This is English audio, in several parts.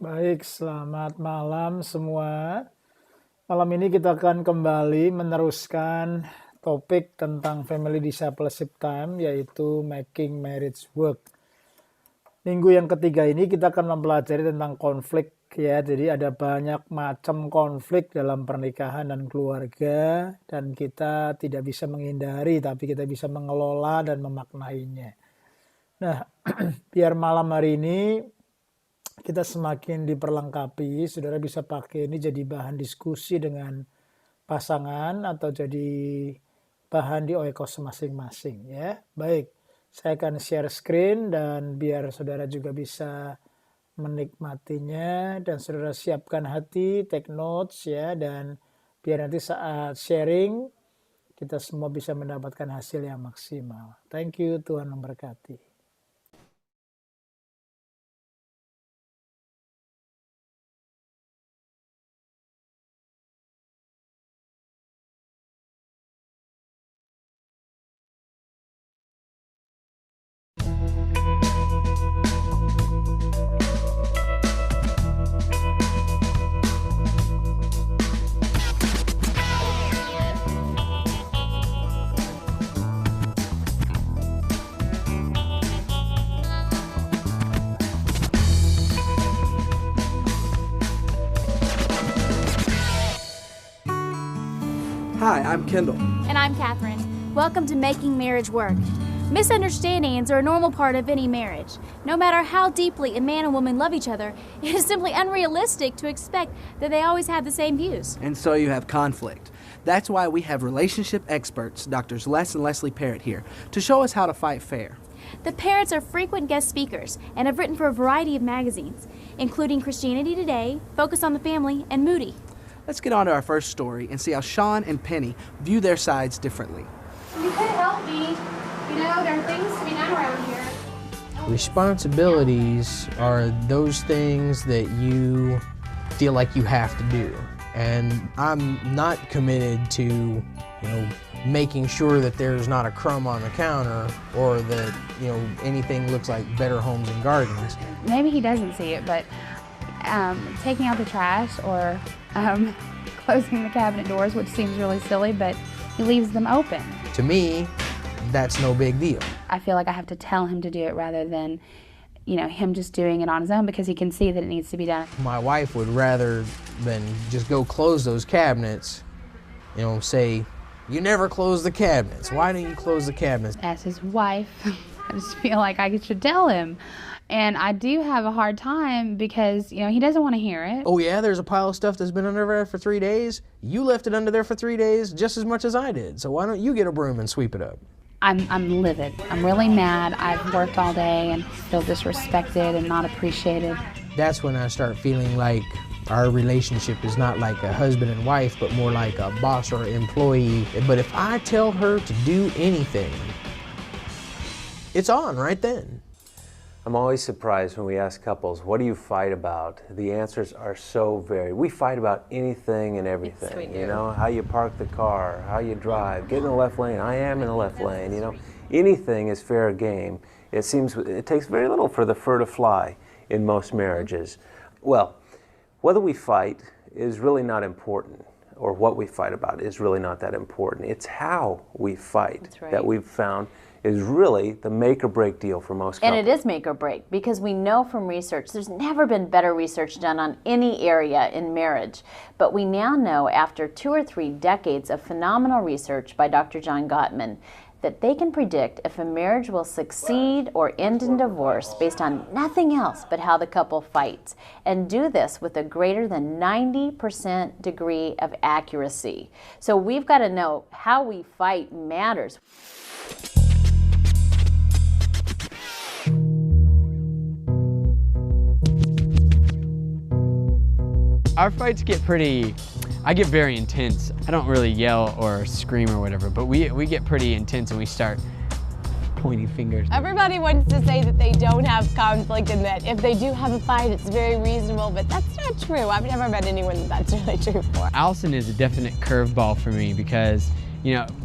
Baik, selamat malam semua. Malam ini kita akan kembali meneruskan topik tentang Family Discipleship Time, yaitu Making Marriage Work. Minggu yang ketiga ini kita akan mempelajari tentang konflik ya. Jadi ada banyak macam konflik dalam pernikahan dan keluarga, dan kita tidak bisa menghindari, tapi kita bisa mengelola dan memaknainya. Nah, biar malam hari ini kita semakin diperlengkapi, saudara bisa pakai ini jadi bahan diskusi dengan pasangan atau jadi bahan di oikos masing-masing ya. Baik, saya akan share screen dan biar saudara juga bisa menikmatinya dan saudara siapkan hati, take notes ya, dan biar nanti saat sharing kita semua bisa mendapatkan hasil yang maksimal. Thank you, Tuhan memberkati. Hi, I'm Kendall. And I'm Catherine. Welcome to Making Marriage Work. Misunderstandings are a normal part of any marriage. No matter how deeply a man and woman love each other, it is simply unrealistic to expect that they always have the same views. And so you have conflict. That's why we have relationship experts, Drs. Les and Leslie Parrott here, to show us how to fight fair. The parents are frequent guest speakers and have written for a variety of magazines, including Christianity Today, Focus on the Family, and Moody. Let's get on to our first story and see how Sean and Penny view their sides differently. You could help me. You know, there are things to be done around here. Responsibilities are those things that you feel like you have to do. And I'm not committed to, making sure that there's not a crumb on the counter or that, anything looks like Better Homes and Gardens. Maybe he doesn't see it, but taking out the trash or closing the cabinet doors, which seems really silly, but he leaves them open. To me, that's no big deal. I feel like I have to tell him to do it rather than, him just doing it on his own because he can see that it needs to be done. My wife would rather than just go close those cabinets, say, you never close the cabinets. Why don't you close the cabinets? As his wife, I just feel like I should tell him. And I do have a hard time because, he doesn't want to hear it. Oh yeah, there's a pile of stuff that's been under there for 3 days. You left it under there for 3 days just as much as I did. So why don't you get a broom and sweep it up? I'm livid. I'm really mad. I've worked all day and feel disrespected and not appreciated. That's when I start feeling like our relationship is not like a husband and wife, but more like a boss or employee. But if I tell her to do anything, it's on right then. I'm always surprised when we ask couples, what do you fight about? The answers are so varied. We fight about anything and everything. Yes, we do. How you park the car, how you drive, get in the left lane. I am in the left lane. Anything is fair game. It takes very little for the fur to fly in most marriages. Well, whether we fight is really not important, or what we fight about is really not that important. It's how we fight that we've found is really the make or break deal for most couples. And it is make or break because we know from research, there's never been better research done on any area in marriage. But we now know after 2 or 3 decades of phenomenal research by Dr. John Gottman that they can predict if a marriage will succeed or end in divorce based on nothing else but how the couple fights, and do this with a greater than 90% degree of accuracy. So we've got to know how we fight matters. Our fights get I get very intense. I don't really yell or scream or whatever, but we get pretty intense and we start pointing fingers. Everybody wants to say that they don't have conflict and that if they do have a fight, it's very reasonable, but that's not true. I've never met anyone that's really true for. Allison is a definite curveball for me because,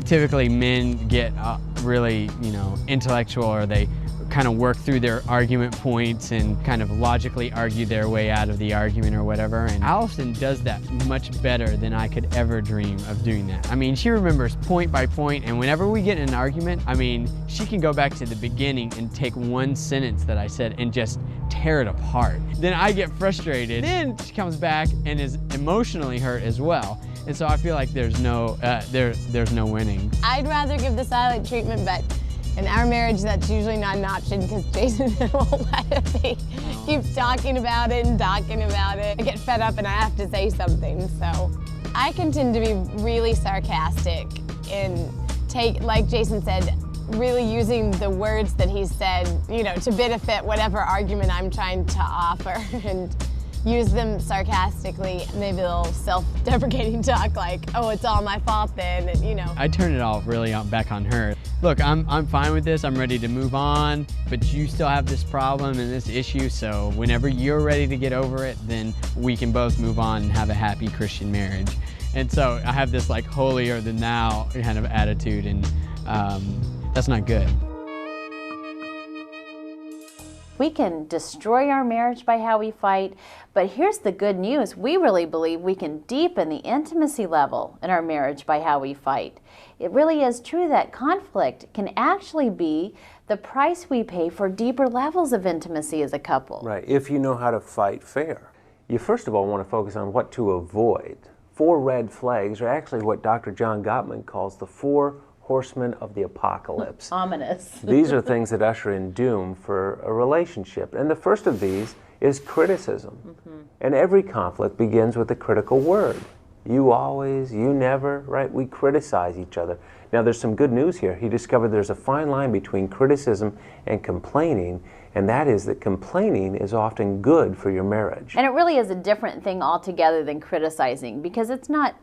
typically men get really, intellectual, or they kind of work through their argument points and kind of logically argue their way out of the argument or whatever. And Allison does that much better than I could ever dream of doing that. I mean, she remembers point by point, and whenever we get in an argument, I mean, she can go back to the beginning and take one sentence that I said and just tear it apart. Then I get frustrated. Then she comes back and is emotionally hurt as well. And so I feel like there's no winning. I'd rather give the silent treatment, but in our marriage, that's usually not an option because Jason won't let it be. Keeps talking about it and talking about it. I get fed up and I have to say something, so. I can tend to be really sarcastic and like Jason said, really using the words that he said, you know, to benefit whatever argument I'm trying to offer, and use them sarcastically, maybe a little self-deprecating talk like, oh, it's all my fault then, and, you know. I turn it all really back on her. Look, I'm fine with this, I'm ready to move on, but you still have this problem and this issue, so whenever you're ready to get over it, then we can both move on and have a happy Christian marriage. And so I have this like holier than thou kind of attitude, and that's not good. We can destroy our marriage by how we fight, but here's the good news. We really believe we can deepen the intimacy level in our marriage by how we fight. It really is true that conflict can actually be the price we pay for deeper levels of intimacy as a couple. Right, if you know how to fight fair. You first of all want to focus on what to avoid. 4 red flags are actually what Dr. John Gottman calls the 4 horsemen of the apocalypse. Ominous. These are things that usher in doom for a relationship. And the first of these is criticism. And every conflict begins with a critical word. You always, you never, right? We criticize each other. Now there's some good news here. He discovered there's a fine line between criticism and complaining, and that is that complaining is often good for your marriage. And it really is a different thing altogether than criticizing, because it's not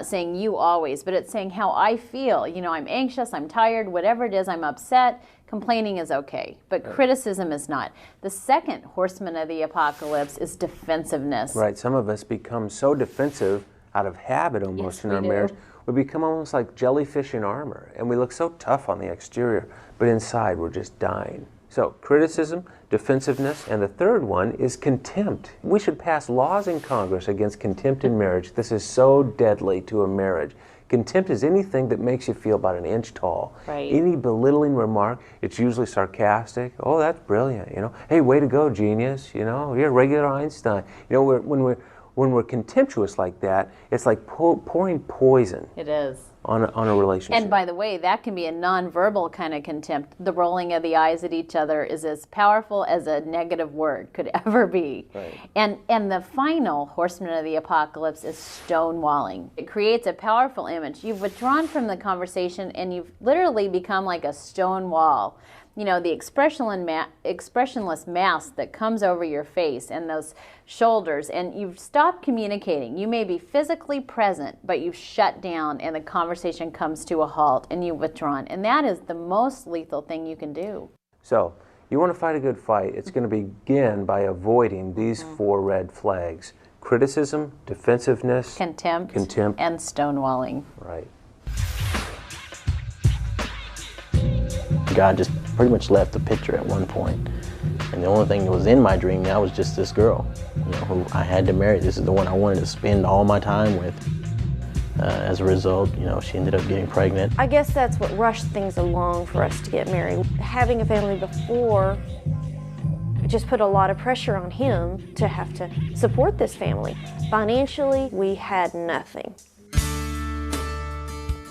saying you always, but it's saying how I feel. You know, I'm anxious, I'm tired, whatever it is, I'm upset. Complaining is okay, but criticism is not. The second horseman of the apocalypse is defensiveness. Right, some of us become so defensive out of habit almost in our marriage. We become almost like jellyfish in armor, and we look so tough on the exterior, but inside we're just dying. So criticism, defensiveness, and the third one is contempt. We should pass laws in Congress against contempt in marriage. This is so deadly to a marriage. Contempt is anything that makes you feel about an inch tall. Right. Any belittling remark, it's usually sarcastic. Oh, that's brilliant, you know. Hey, way to go, genius, you know. You're a regular Einstein. You know, when we're contemptuous like that, it's like pouring poison. It is. On a relationship. And by the way, that can be a nonverbal kind of contempt. The rolling of the eyes at each other is as powerful as a negative word could ever be. Right. And the final horseman of the apocalypse is stonewalling. It creates a powerful image. You've withdrawn from the conversation and you've literally become like a stone wall. You know, the expressionless mask that comes over your face and those shoulders, and you've stopped communicating. You may be physically present, but you've shut down and the conversation comes to a halt and you've withdrawn. And that is the most lethal thing you can do. So, you want to fight a good fight, it's going to begin by avoiding these 4 red flags. Criticism, defensiveness, Contempt. and stonewalling. Right. God just pretty much left the picture at one point. And the only thing that was in my dream now was just this girl, you know, who I had to marry. This is the one I wanted to spend all my time with. As a result, you know, she ended up getting pregnant. I guess that's what rushed things along for us to get married. Having a family before just put a lot of pressure on him to have to support this family. Financially, we had nothing.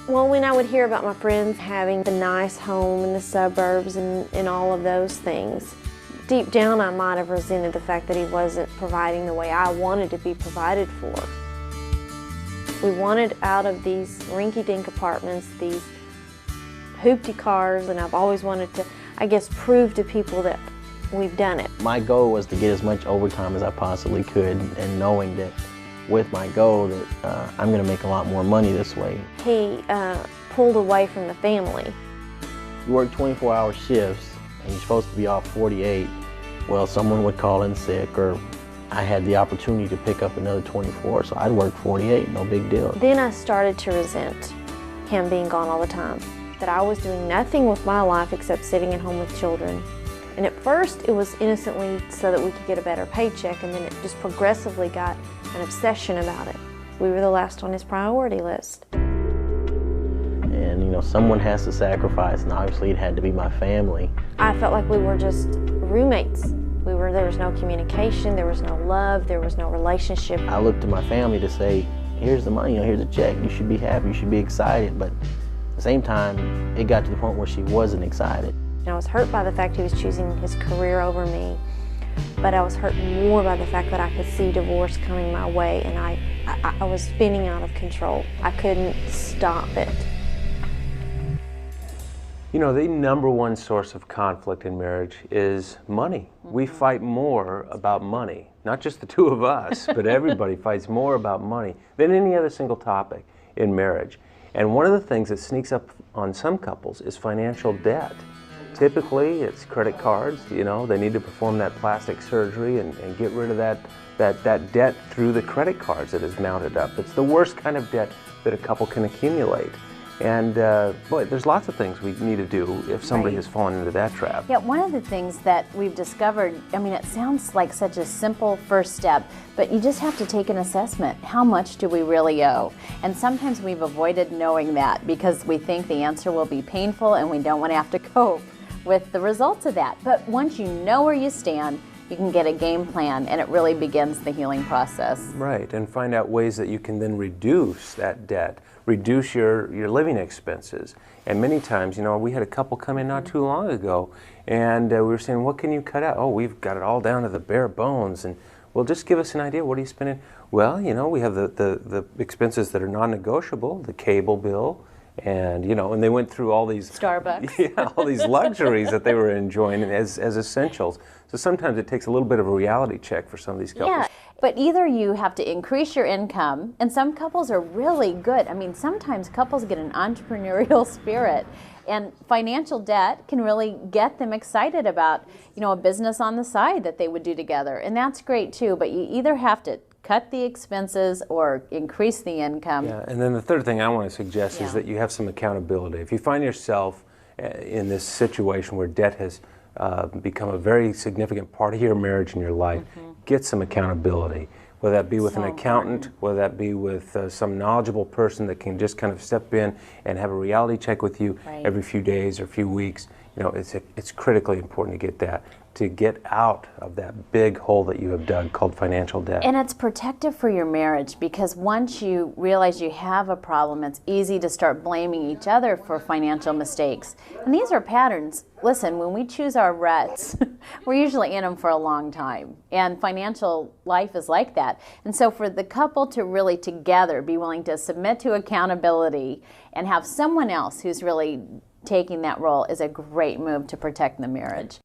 Well, when I would hear about my friends having the nice home in the suburbs and all of those things, deep down I might have resented the fact that he wasn't providing the way I wanted to be provided for. We wanted out of these rinky-dink apartments, these hoopty cars, and I've always wanted to, I guess, prove to people that we've done it. My goal was to get as much overtime as I possibly could, and knowing that with my goal that I'm going to make a lot more money this way. He pulled away from the family. You work 24-hour shifts and you're supposed to be off 48. Well, someone would call in sick, or I had the opportunity to pick up another 24, so I'd work 48, no big deal. Then I started to resent him being gone all the time, that I was doing nothing with my life except sitting at home with children. And at first it was innocently so that we could get a better paycheck, and then it just progressively got an obsession about it. We were the last on his priority list. And you know, someone has to sacrifice, and obviously it had to be my family. I felt like we were just roommates. There was no communication, there was no love, there was no relationship. I looked to my family to say, here's the money, here's the check, you should be happy, you should be excited. But at the same time, it got to the point where she wasn't excited. And I was hurt by the fact he was choosing his career over me, but I was hurt more by the fact that I could see divorce coming my way, and I was spinning out of control. I couldn't stop it. You know, the number one source of conflict in marriage is money. We fight more about money, not just the two of us, but everybody fights more about money than any other single topic in marriage. And one of the things that sneaks up on some couples is financial debt. Typically, it's credit cards. You know, they need to perform that plastic surgery and get rid of that debt through the credit cards that is mounted up. It's the worst kind of debt that a couple can accumulate. And boy, there's lots of things we need to do if somebody has fallen into that trap. Yeah, one of the things that we've discovered, I mean, it sounds like such a simple first step, but you just have to take an assessment. How much do we really owe? And sometimes we've avoided knowing that because we think the answer will be painful and we don't want to have to cope with the results of that. But once you know where you stand, you can get a game plan, and it really begins the healing process. Right, and find out ways that you can then reduce that debt, reduce your living expenses. And many times, you know, we had a couple come in not too long ago, and we were saying, what can you cut out? Oh, we've got it all down to the bare bones. And well, just give us an idea. What are you spending? Well, you know, we have the expenses that are non-negotiable, the cable bill, and you know, and they went through all these Starbucks. Yeah, all these luxuries that they were enjoying as essentials. So sometimes it takes a little bit of a reality check for some of these couples. Yeah, but either you have to increase your income, and some couples are really good. I mean, sometimes couples get an entrepreneurial spirit, and financial debt can really get them excited about, you know, a business on the side that they would do together, and that's great too. But you either have to cut the expenses or increase the income. Yeah, and then the third thing I want to suggest is that you have some accountability. If you find yourself in this situation where debt has become a very significant part of your marriage and your life, get some accountability, whether that be with an accountant, whether that be with some knowledgeable person that can just kind of step in and have a reality check with you every few days or few weeks. You know, it's critically important to get that, to get out of that big hole that you have dug called financial debt. And it's protective for your marriage, because once you realize you have a problem, it's easy to start blaming each other for financial mistakes. And these are patterns. Listen, when we choose our ruts, we're usually in them for a long time. And financial life is like that. And so for the couple to really together be willing to submit to accountability and have someone else who's really taking that role is a great move to protect the marriage.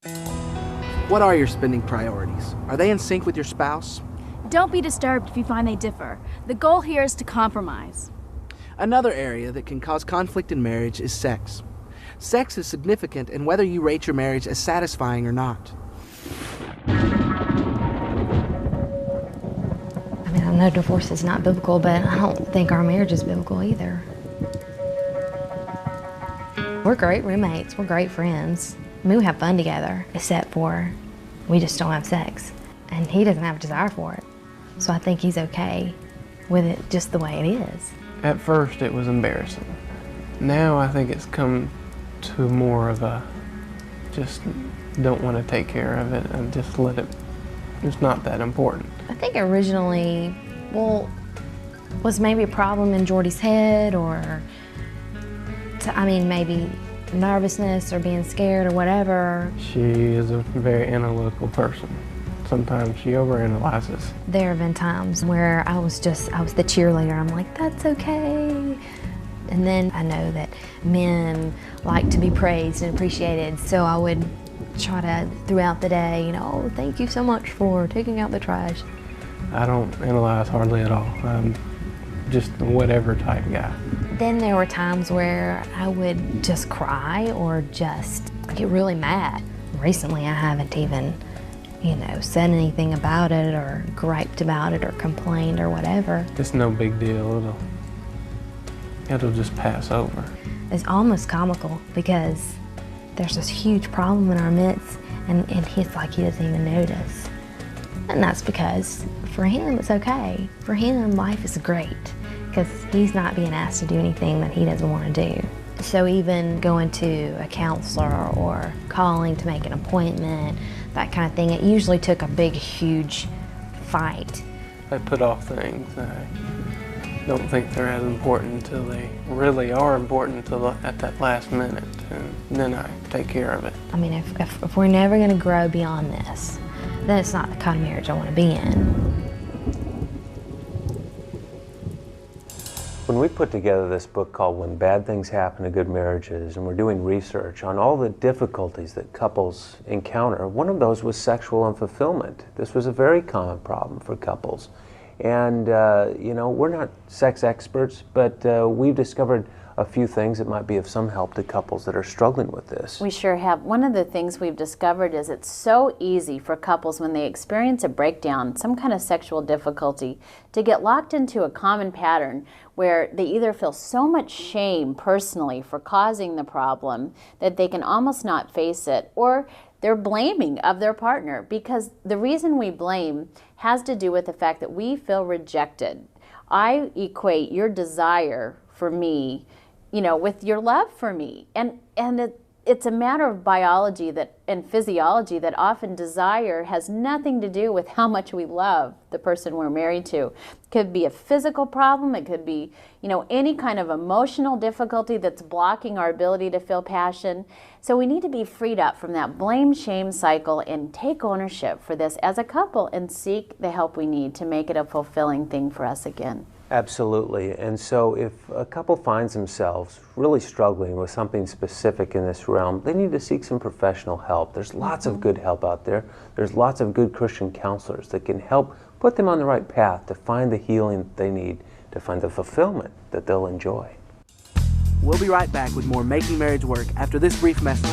What are your spending priorities? Are they in sync with your spouse? Don't be disturbed if you find they differ. The goal here is to compromise. Another area that can cause conflict in marriage is sex. Sex is significant in whether you rate your marriage as satisfying or not. I mean, I know divorce is not biblical, but I don't think our marriage is biblical either. We're great roommates, we're great friends. I mean, we have fun together, except for we just don't have sex. And he doesn't have a desire for it. So I think he's okay with it just the way it is. At first it was embarrassing. Now I think it's come to more of a just don't want to take care of it and just let it, it's not that important. I think originally, well, was maybe a problem in Jordy's head, or maybe nervousness or being scared or whatever. She is a very analytical person. Sometimes she overanalyzes. There have been times where I was the cheerleader. I'm like, that's okay. And then I know that men like to be praised and appreciated, so I would try to, throughout the day, you know, oh, thank you so much for taking out the trash. I don't analyze hardly at all. I'm just a whatever type guy. Then there were times where I would just cry or just get really mad. Recently I haven't even, you know, said anything about it or griped about it or complained or whatever. It's no big deal. It'll just pass over. It's almost comical because there's this huge problem in our midst And he's like, he doesn't even notice. And that's because for him, it's okay. For him, life is great because he's not being asked to do anything that he doesn't want to do. So even going to a counselor or calling to make an appointment, that kind of thing, it usually took a big, huge fight. I put off things. I don't think they're as important until they really are important at that last minute, and then I take care of it. I mean, if we're never going to grow beyond this, then it's not the kind of marriage I want to be in. When we put together this book called When Bad Things Happen to Good Marriages, and we're doing research on all the difficulties that couples encounter, one of those was sexual unfulfillment. This was a very common problem for couples. And, you know, we're not sex experts, but we've discovered a few things that might be of some help to couples that are struggling with this. We sure have. One of the things we've discovered is it's so easy for couples when they experience a breakdown, some kind of sexual difficulty, to get locked into a common pattern where they either feel so much shame personally for causing the problem that they can almost not face it, or they're blaming of their partner, because the reason we blame has to do with the fact that we feel rejected. I equate your desire for me, you know, with your love for me. And it's a matter of biology and physiology that often desire has nothing to do with how much we love the person we're married to. It could be a physical problem. It could be, you know, any kind of emotional difficulty that's blocking our ability to feel passion. So we need to be freed up from that blame-shame cycle and take ownership for this as a couple and seek the help we need to make it a fulfilling thing for us again. Absolutely. And so if a couple finds themselves really struggling with something specific in this realm, they need to seek some professional help. There's lots of good help out there. There's lots of good Christian counselors that can help put them on the right path to find the healing that they need, to find the fulfillment that they'll enjoy. We'll be right back with more Making Marriage Work after this brief message.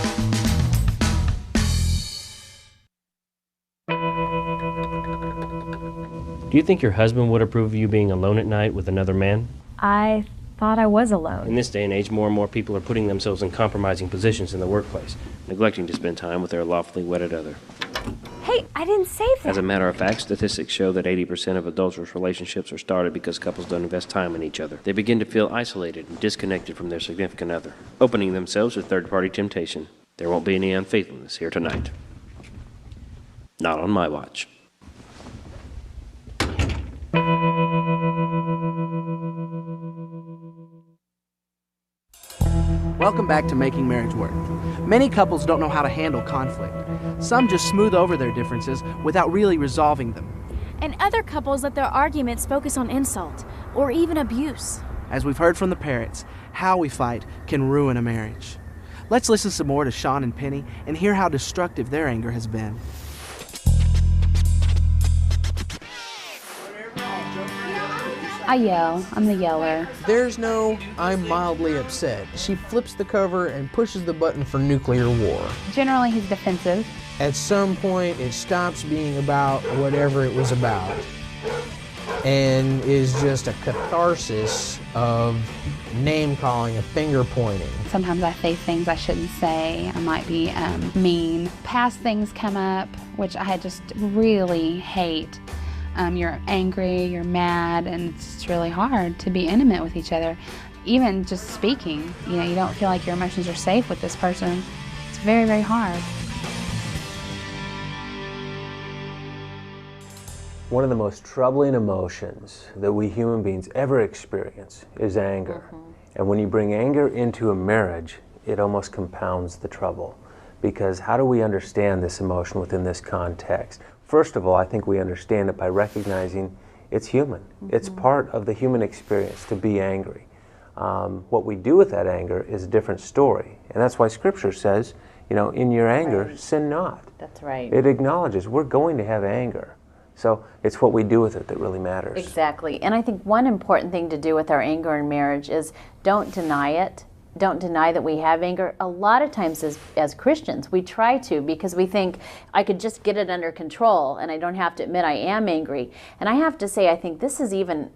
Do you think your husband would approve of you being alone at night with another man? I thought I was alone. In this day and age, more and more people are putting themselves in compromising positions in the workplace, neglecting to spend time with their lawfully wedded other. Hey, I didn't say that. As a matter of fact, statistics show that 80% of adulterous relationships are started because couples don't invest time in each other. They begin to feel isolated and disconnected from their significant other, opening themselves to third-party temptation. There won't be any unfaithfulness here tonight. Not on my watch. Welcome back to Making Marriage Work. Many couples don't know how to handle conflict. Some just smooth over their differences without really resolving them. And other couples let their arguments focus on insult or even abuse. As we've heard from the parents, how we fight can ruin a marriage. Let's listen some more to Sean and Penny and hear how destructive their anger has been. I yell. I'm the yeller. There's no, I'm mildly upset. She flips the cover and pushes the button for nuclear war. Generally, he's defensive. At some point, it stops being about whatever it was about and is just a catharsis of name-calling, of finger-pointing. Sometimes I say things I shouldn't say. I might be mean. Past things come up, which I just really hate. You're angry, you're mad, and it's really hard to be intimate with each other. Even just speaking, you know, you don't feel like your emotions are safe with this person. It's very, very hard. One of the most troubling emotions that we human beings ever experience is anger. And when you bring anger into a marriage, it almost compounds the trouble. Because how do we understand this emotion within this context? First of all, I think we understand it by recognizing it's human. It's part of the human experience to be angry. What we do with that anger is a different story. And that's why Scripture says, you know, in your anger, sin not. That's right. It acknowledges we're going to have anger. So it's what we do with it that really matters. Exactly. And I think one important thing to do with our anger in marriage is don't deny it. Don't deny that we have anger. A lot of times as Christians, we try to because we think I could just get it under control and I don't have to admit I am angry. And I have to say, I think this is even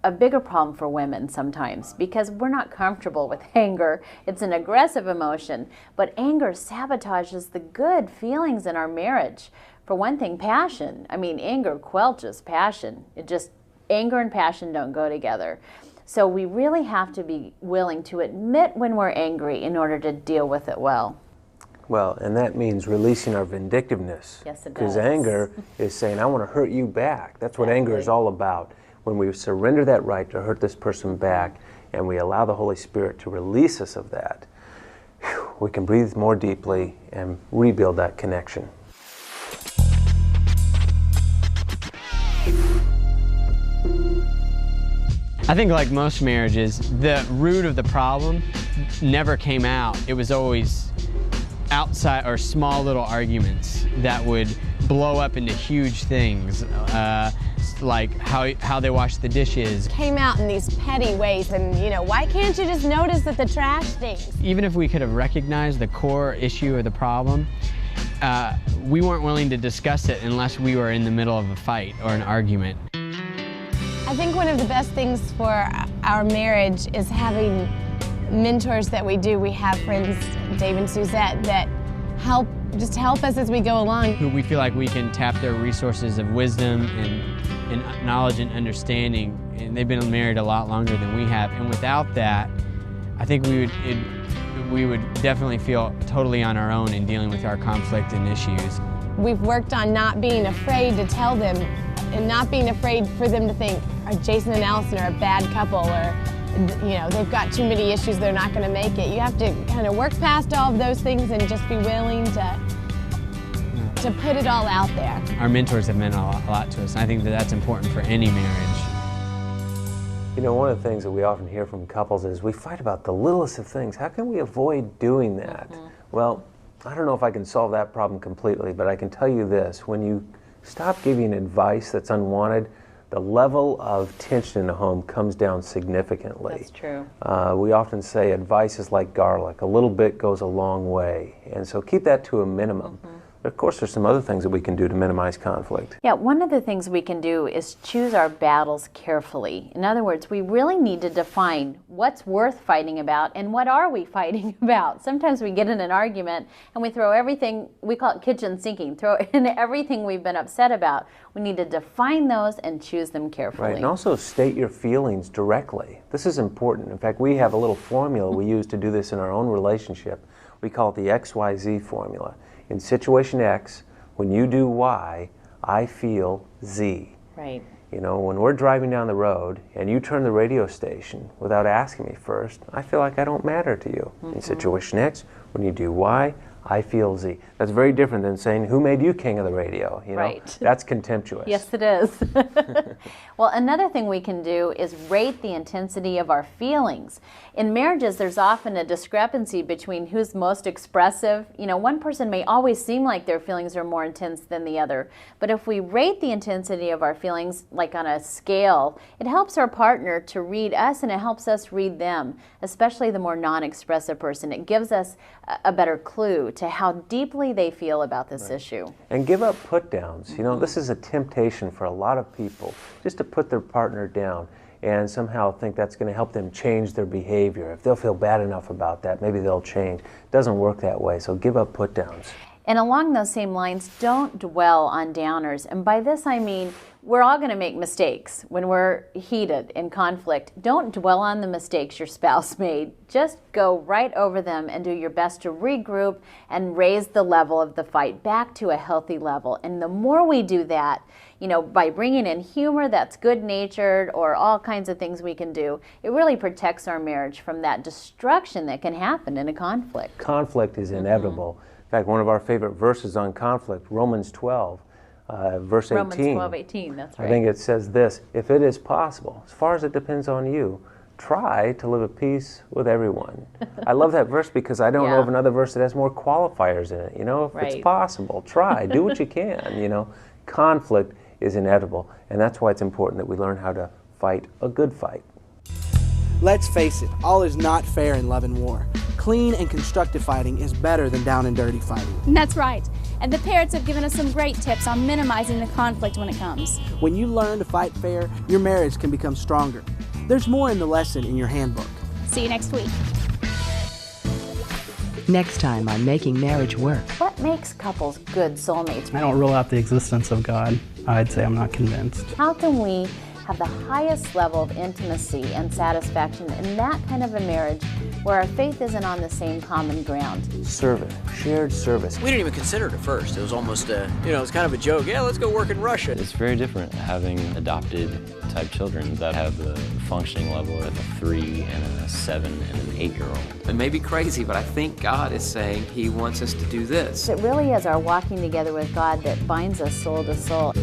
a bigger problem for women sometimes because we're not comfortable with anger. It's an aggressive emotion, but anger sabotages the good feelings in our marriage. For one thing, passion. I mean, anger quelches passion. Anger and passion don't go together. So we really have to be willing to admit when we're angry in order to deal with it well. Well, and that means releasing our vindictiveness. Yes, it Because does. anger is saying, I want to hurt you back. That's what anger is all about. When we surrender that right to hurt this person back, and we allow the Holy Spirit to release us of that, we can breathe more deeply and rebuild that connection. I think like most marriages, the root of the problem never came out. It was always outside or small little arguments that would blow up into huge things, like how they wash the dishes. Came out in these petty ways, and why can't you just notice that the trash stinks? Even if we could have recognized the core issue of the problem, we weren't willing to discuss it unless we were in the middle of a fight or an argument. I think one of the best things for our marriage is having mentors that we do. We have friends, Dave and Suzette, that help us as we go along. Who we feel like we can tap their resources of wisdom and knowledge and understanding, and they've been married a lot longer than we have. And without that, I think we would definitely feel totally on our own in dealing with our conflict and issues. We've worked on not being afraid to tell them and not being afraid for them to think, Jason and Allison are a bad couple, or they've got too many issues, they're not going to make it. You have to kind of work past all of those things and just be willing to put it all out there. Our mentors have meant a lot to us, and I think that that's important for any marriage. One of the things that we often hear from couples is we fight about the littlest of things. How can we avoid doing that? Well, I don't know if I can solve that problem completely, but I can tell you this. When you stop giving advice that's unwanted, the level of tension in the home comes down significantly. That's true. We often say advice is like garlic. A little bit goes a long way. And so keep that to a minimum. But of course, there's some other things that we can do to minimize conflict. Yeah, one of the things we can do is choose our battles carefully. In other words, we really need to define what's worth fighting about and what are we fighting about. Sometimes we get in an argument and we throw everything, we call it kitchen sinking, throw in everything we've been upset about. We need to define those and choose them carefully. Right, and also state your feelings directly. This is important. In fact, we have a little formula we use to do this in our own relationship. We call it the XYZ formula. In situation X, when you do Y, I feel Z. Right. When we're driving down the road and you turn the radio station without asking me first, I feel like I don't matter to you. In situation X, when you do Y, I feel Z. That's very different than saying, who made you king of the radio? Right. That's contemptuous. Yes, it is. Well, another thing we can do is rate the intensity of our feelings. In marriages, there's often a discrepancy between who's most expressive. One person may always seem like their feelings are more intense than the other. But if we rate the intensity of our feelings, like on a scale, it helps our partner to read us and it helps us read them, especially the more non-expressive person. It gives us a better clue to how deeply they feel about this issue. And give up put-downs. This is a temptation for a lot of people, just to put their partner down and somehow think that's going to help them change their behavior. If they'll feel bad enough about that, maybe they'll change. It doesn't work that way, so give up put-downs. And along those same lines, don't dwell on downers. And by this I mean, we're all going to make mistakes when we're heated in conflict. Don't dwell on the mistakes your spouse made. Just go right over them and do your best to regroup and raise the level of the fight back to a healthy level. And the more we do that, by bringing in humor that's good-natured or all kinds of things we can do, it really protects our marriage from that destruction that can happen in a conflict. Conflict is inevitable. In fact, one of our favorite verses on conflict, Romans 12, verse 18. Romans 12:18, that's right. I think it says this, if it is possible, as far as it depends on you, try to live at peace with everyone. I love that verse because I don't know of another verse that has more qualifiers in it. If it's possible, try, do what you can. Conflict is inevitable, and that's why it's important that we learn how to fight a good fight. Let's face it, all is not fair in love and war. Clean and constructive fighting is better than down and dirty fighting. That's right. And the parents have given us some great tips on minimizing the conflict when it comes. When you learn to fight fair, your marriage can become stronger. There's more in the lesson in your handbook. See you next week. Next time on Making Marriage Work. What makes couples good soulmates? I don't rule out the existence of God. I'd say I'm not convinced. How can we have the highest level of intimacy and satisfaction in that kind of a marriage where our faith isn't on the same common ground? Service, shared service. We didn't even consider it at first. It was almost it's kind of a joke. Yeah, let's go work in Russia. It's very different having adopted type children that have the functioning level of a 3 and a 7 and an 8-year-old. It may be crazy, but I think God is saying He wants us to do this. It really is our walking together with God that binds us soul to soul.